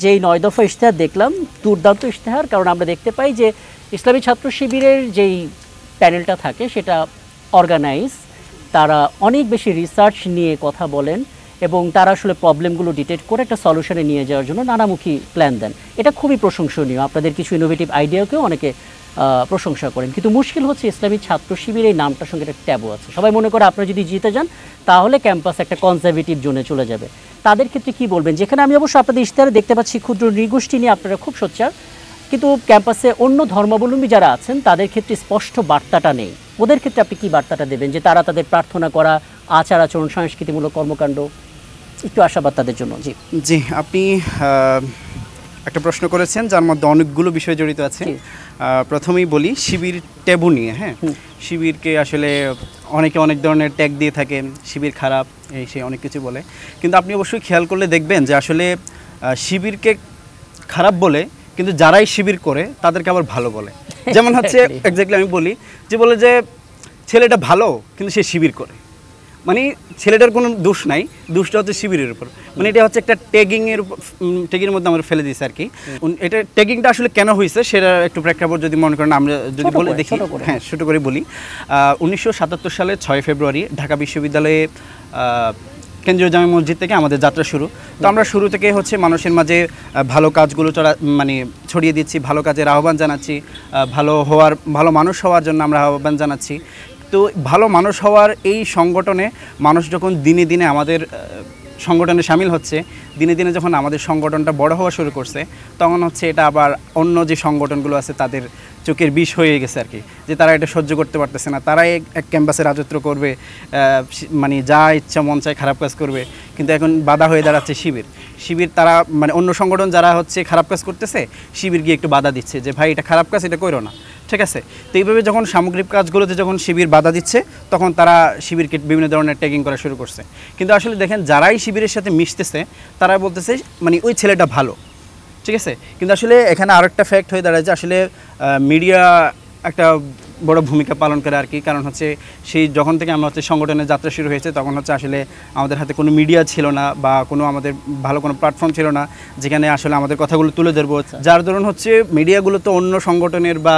যেই 9 দফা ইশতেহার দেখলাম দুর্দান্ত ইশতেহার, কারণ আমরা দেখতে পাই যে ইসলামী ছাত্র শিবিরের যেই প্যানেলটা থাকে সেটা অর্গানাইজ, তারা অনেক বেশি রিসার্চ নিয়ে কথা বলেন এবং তারা আসলে প্রবলেমগুলো ডিটেক্ট করে একটা সলিউশনে নিয়ে যাওয়ার জন্য নানামুখী প্ল্যান দেন। এটা খুবই প্রশংসনীয়, আপনাদের কিছু ইনোভেটিভ আইডিয়াকেও অনেকে প্রশংসা করেন। কিন্তু মুশকিল হচ্ছে ইসলামী ছাত্র শিবির এই নামটার সঙ্গে একটা ট্যাবু আছে। সবাই মনে করে আপনারা যদি জিতে যান তাহলে ক্যাম্পাস একটা কনজারভেটিভ জোনে চলে যাবে। তাদের ক্ষেত্রে কি বলবেন? যেখানে আমি অবশ্য আপনাদের ইশতেহারে দেখতে পাচ্ছি ক্ষুদ্র নৃগোষ্ঠী নিয়ে আপনারা খুব সোচ্চার, কিন্তু ক্যাম্পাসে অন্য ধর্মাবলম্বী যারা আছেন তাদের ক্ষেত্রে স্পষ্ট বার্তাটা নেই। ওদের ক্ষেত্রে আপনি কি বার্তাটা দেবেন যে তারা তাদের প্রার্থনা করা, আচার আচরণ, সংস্কৃতিমূলক কর্মকাণ্ড একটু আশাবাদ তাদের জন্য? জি জি, আপনি একটা প্রশ্ন করেছেন যার মধ্যে অনেকগুলো বিষয় জড়িত আছে। প্রথমেই বলি শিবির ট্যাবু নিয়ে। হ্যাঁ, শিবিরকে আসলে অনেকে অনেক ধরনের ট্যাগ দিয়ে থাকেন, শিবির খারাপ, এই সে অনেক কিছু বলে। কিন্তু আপনি অবশ্যই খেয়াল করলে দেখবেন যে আসলে শিবিরকে খারাপ বলে, কিন্তু যারাই শিবির করে তাদেরকে আবার ভালো বলে। যেমন হচ্ছে এক্স্যাক্টলি আমি বলি যে বলে যে ছেলেটা ভালো কিন্তু সে শিবির করে, মানে ছেলেটার কোনো দোষ নাই, দোষটা হচ্ছে শিবিরের উপর। মানে এটা হচ্ছে একটা ট্যাগের মধ্যে আমরা ফেলে দিয়েছি আর কি। এটা ট্যাগিংটা আসলে কেন হয়েছে সেটা একটু প্রেক্ষাপট যদি মনে করেন, আমরা যদি বলে দেখি। হ্যাঁ, ছোটো করে বলি। 1977 সালে 6 ফেব্রুয়ারি ঢাকা বিশ্ববিদ্যালয়ে কেন্দ্রীয় জামে মসজিদ থেকে আমাদের যাত্রা শুরু। তো আমরা শুরু থেকে হচ্ছে মানুষের মাঝে ভালো কাজগুলো মানে ছড়িয়ে দিচ্ছি, ভালো কাজের আহ্বান জানাচ্ছি, ভালো মানুষ হওয়ার জন্য আমরা আহ্বান জানাচ্ছি। তো ভালো মানুষ হওয়ার এই সংগঠনে মানুষ যখন দিনে দিনে আমাদের সংগঠনে সামিল হচ্ছে, দিনে দিনে যখন আমাদের সংগঠনটা বড় হওয়া শুরু করছে, তখন হচ্ছে এটা আবার অন্য যে সংগঠনগুলো আছে তাদের চোখের বিষ হয়ে গেছে আর কি, যে তারা এটা সহ্য করতে পারতেছে না। তারাই এক ক্যাম্পাসে রাজত্ব করবে, মানে যা ইচ্ছা মন চায় খারাপ কাজ করবে। কিন্তু এখন বাধা হয়ে দাঁড়াচ্ছে শিবির। তারা মানে অন্য সংগঠন যারা হচ্ছে খারাপ কাজ করতেছে, শিবির গিয়ে একটু বাধা দিচ্ছে যে ভাই এটা খারাপ কাজ, এটা করো না, ঠিক আছে। তো এইভাবে যখন সামগ্রিক কাজগুলোতে যখন শিবির বাধা দিচ্ছে, তখন তারা শিবিরকে বিভিন্ন ধরনের ট্যাগিং করা শুরু করছে। কিন্তু আসলে দেখেন যারাই শিবিরের সাথে মিশতেছে তারা বলতেছে মানে ওই ছেলেটা ভালো, ঠিক আছে। কিন্তু আসলে এখানে আরেকটা ফ্যাক্ট হয়ে দাঁড়ায় যে আসলে মিডিয়া একটা বড় ভূমিকা পালন করে আর কি। কারণ হচ্ছে সেই যখন থেকে আমরা হচ্ছে সংগঠনের যাত্রা শুরু হয়েছে, তখন হচ্ছে আসলে আমাদের হাতে কোনো মিডিয়া ছিল না বা আমাদের ভালো কোনো প্ল্যাটফর্ম ছিল না যেখানে আসলে আমাদের কথাগুলো তুলে ধরবো। যার ধরুন হচ্ছে মিডিয়াগুলো তো অন্য সংগঠনের বা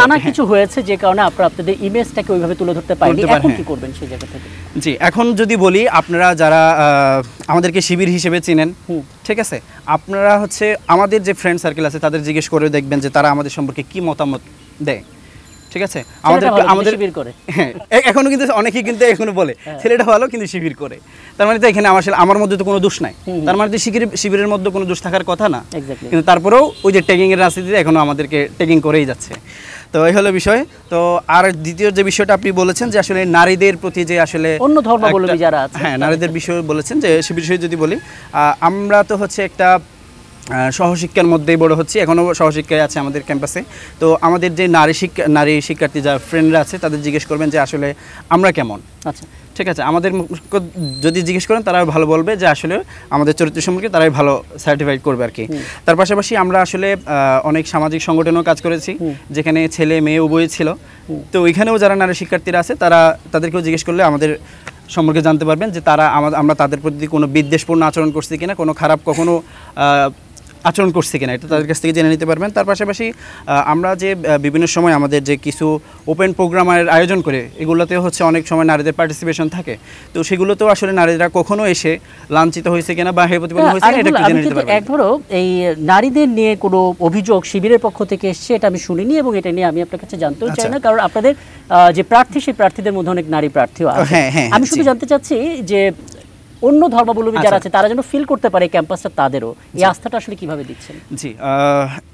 নানা কিছু হয়েছে যে কারণে আপনাদের ইমেজটাকে ওইভাবে তুলে ধরতে পারেনি। এখন কি করবেন সেই জায়গা থেকে? জি, এখন যদি বলি, আপনারা যারা আমাদেরকে শিবির হিসেবে চিনেন, ঠিক আছে, আপনারা হচ্ছে আমাদের যে ফ্রেন্ড সার্কেল আছে তাদের জিজ্ঞেস করে দেখবেন যে তারা আমাদের সম্পর্কে কি মতামত দেয়, ঠিক আছে। আমাদের শিবির করে, হ্যাঁ, এখনো কিন্তু অনেকেই কিন্তু এখনো বলে ছেলেটা ভালো কিন্তু শিবির করে। তার মানে তো এখানে আমার মধ্যে তো কোনো দোষ নাই, তার মানে তো শিবিরের মধ্যে কোনো দোষ থাকার কথা না। কিন্তু তারপরেও ওই যে ট্যাগিং এর রাজনীতিতে এখনো আমাদেরকে ট্যাগিং করেই যাচ্ছে। তো এই হলো বিষয়। তো আর দ্বিতীয় যে বিষয়টা আপনি বলেছেন যে আসলে নারীদের প্রতি যে আসলে অন্য ধর্মাবলম্বী যারা আছে, হ্যাঁ, নারীদের বিষয় বলেছেন, যে সে বিষয়ে যদি বলি, আমরা তো হচ্ছে একটা সহশিক্ষার মধ্যেই বড় হচ্ছি, এখনও সহশিক্ষায় আছে আমাদের ক্যাম্পাসে। তো আমাদের যে নারী শিক্ষার্থী যারা ফ্রেন্ডরা আছে তাদের জিজ্ঞেস করবেন যে আসলে আমরা কেমন। আচ্ছা, ঠিক আছে, আমাদের যদি জিজ্ঞেস করেন তারা ভালো বলবে যে আসলে আমাদের চরিত্র সম্পর্কে তারাই ভালো সার্টিফাইড করবে আর কি। তার পাশাপাশি আমরা আসলে অনেক সামাজিক সংগঠনেও কাজ করেছি যেখানে ছেলে মেয়ে উভয়ই ছিল। তো ওইখানেও যারা নারী শিক্ষার্থীরা আছে তাদেরকেও জিজ্ঞেস করলে আমাদের সম্পর্কে জানতে পারবেন যে আমরা তাদের প্রতি কোনো বিদ্বেষপূর্ণ আচরণ করছি কিনা, কোনো খারাপ কখনো আচরণ করছে কিনা, এটা তাদের কাছ থেকে জেনে নিতে পারবেন। তার পাশাপাশি আমরা যে বিভিন্ন সময় আমাদের যে কিছু ওপেন প্রোগ্রামের আয়োজন করে, এগুলোতে হচ্ছে অনেক সময় নারীদের পার্টিসিপেশন থাকে। তো সেগুলোতেও আসলে নারীরা কখনো এসে লাঞ্ছিত হয়েছে কিনা বা হেয় প্রতিপন্ন হয়েছে কিনা, এটা একটু জেনে নিতে পারবেন। একবারও এই নারীদের নিয়ে কোনো অভিযোগ শিবিরের পক্ষ থেকে এসেছে এটা আমি শুনিনি, এবং এটা নিয়ে আমি আপনার কাছে জানতেও চাই না, কারণ আপনাদের যে প্রার্থী সেই প্রার্থীদের মধ্যে অনেক নারী প্রার্থীও আছে। আমি শুধু জানতে চাচ্ছি যে অন্য ধর্মাবলম্বী যারা আছে তারা যেন ফিল করতে পারে ক্যাম্পাসটা তাদেরও, এই আস্থাটা আসলে কিভাবে দিচ্ছেন? জি,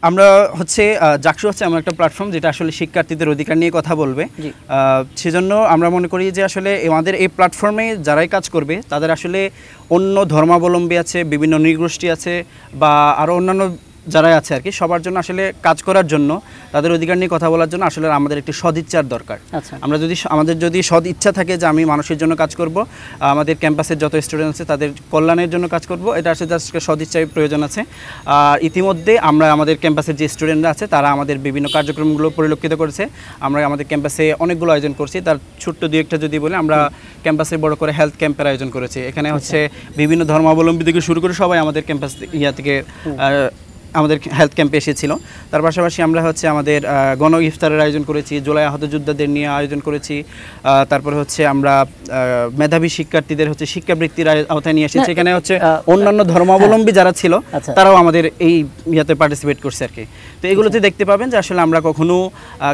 আমরা হচ্ছে জাকসু হচ্ছে এমন একটা প্ল্যাটফর্ম যেটা আসলে শিক্ষার্থীদের অধিকার নিয়ে কথা বলবে। সেজন্য আমরা মনে করি যে আসলে আমাদের এই প্ল্যাটফর্মে যারাই কাজ করবে তাদের আসলে অন্য ধর্মাবলম্বী আছে, বিভিন্ন নৃগোষ্ঠী আছে বা আরও অন্যান্য যারা আছে আর কি সবার জন্য আসলে কাজ করার জন্য, তাদের অধিকার নিয়ে কথা বলার জন্য আসলে আমাদের একটি সদিচ্ছার দরকার। আচ্ছা। আমাদের যদি সদ ইচ্ছা থাকে যে আমি মানুষের জন্য কাজ করব, আমাদের ক্যাম্পাসের যত স্টুডেন্ট আছে তাদের কল্যাণের জন্য কাজ করব, এটা আসলে জাস্ট সদিচ্ছার প্রয়োজন আছে। আর ইতিমধ্যে আমরা আমাদের ক্যাম্পাসের যে স্টুডেন্টরা আছে তারা আমাদের বিভিন্ন কার্যক্রমগুলো পরিলক্ষিত করেছে। আমরা আমাদের ক্যাম্পাসে অনেকগুলো আয়োজন করছি, তার ছোট্ট দুই একটা যদি বলি, আমরা ক্যাম্পাসে বড় করে হেলথ ক্যাম্পের আয়োজন করেছি। এখানে হচ্ছে বিভিন্ন ধর্মাবলম্বী থেকে শুরু করে সবাই আমাদের ক্যাম্পাস থেকে আমাদের হেলথ ক্যাম্পে এসেছিল। তার পাশাপাশি আমরা হচ্ছে আমাদের গণ ইফতারের আয়োজন করেছি, জুলাই আহত যোদ্ধাদের নিয়ে আয়োজন করেছি। তারপরে হচ্ছে আমরা মেধাবী শিক্ষার্থীদের হচ্ছে শিক্ষাবৃত্তির আওতায় নিয়ে এসেছি। এখানে হচ্ছে অন্যান্য ধর্মাবলম্বী যারা ছিল তারাও আমাদের এই ইয়াতে পার্টিসিপেট করছে আর কি। তো এগুলোতে দেখতে পাবেন যে আসলে আমরা কখনো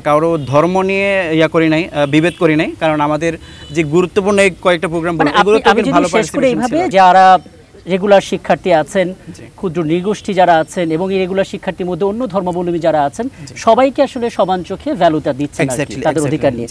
কারো ধর্ম নিয়ে করি নাই, বিভেদ করি নাই, কারণ আমাদের যে গুরুত্বপূর্ণ এই কয়েকটা প্রোগ্রাম এগুলোতে ভালো পার্টিসিপেশন ছিল। যারা রেগুলার শিক্ষার্থী আছেন, ক্ষুদ্র নৃগোষ্ঠী যারা আছেন এবং এই রেগুলার শিক্ষার্থীর মধ্যে অন্য ধর্মাবলম্বী যারা আছেন, সবাইকে আসলে সমান চোখে ভ্যালুটা দিচ্ছেন তাদের অধিকার নিয়ে।